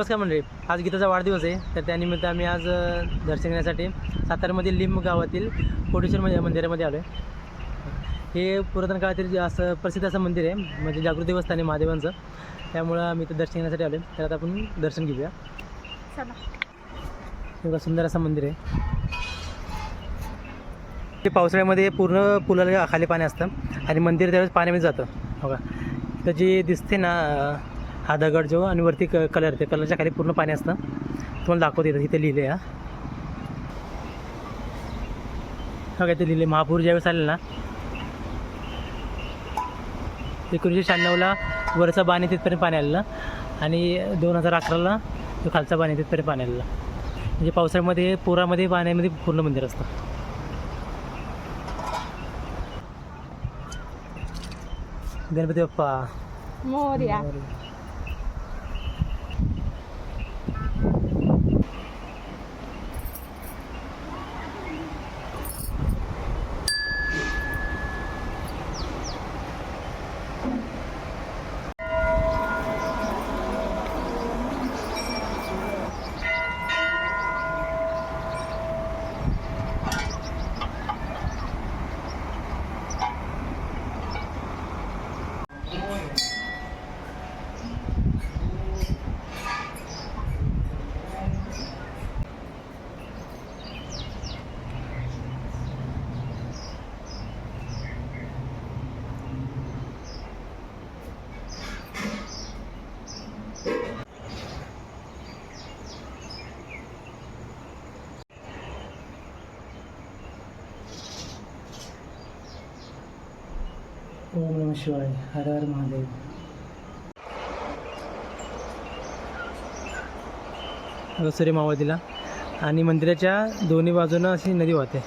नमस्कार मंडळी, आज गीताचा वाढदिवस आहे. तर त्यानिमित्त आम्ही आज दर्शन घेण्यासाठी साताऱ्यामधील लिंब गावातील कोटेश्वर मंदिरामध्ये आलो आहे. हे पुरातन काळातील असं प्रसिद्ध असं मंदिर आहे, म्हणजे जागृत देवस्थान आहे महादेवांचं. त्यामुळं आम्ही इथं दर्शन घेण्यासाठी आलो आहे. तर आता आपण दर्शन घेऊया. एवढं सुंदर असं मंदिर आहे. ते पावसाळ्यामध्ये पूर्ण पुलाला खाली पाणी असतं आणि मंदिर त्यावेळेस पाण्यामध्ये जातं. बघा तर जे दिसते ना, हा दगड जो आणि वरती कलर, ते कलरच्या खाली पूर्ण पाणी असतं. तुम्हाला दाखवते इथे लिहिले. हा काय ते लिहिले, महापूर ज्यावेळेस आले ना 1996ला वरचा पाणी तिथपर्यंत पाणी आलेलं आणि 2011ला तो खालचा पाणी तिथपर्यंत पाणी आलेलं. म्हणजे पावसाळ्यामध्ये पुरामध्ये पाण्यामध्ये पूर्ण मंदिर असतं. गणपती बाप्पा मोरया. ओम नमः शिवाय. हर हर महादेव. सूर्य मावळ दिला आणि मंदिराच्या दोन्ही बाजूनं अशी नदी वाहते.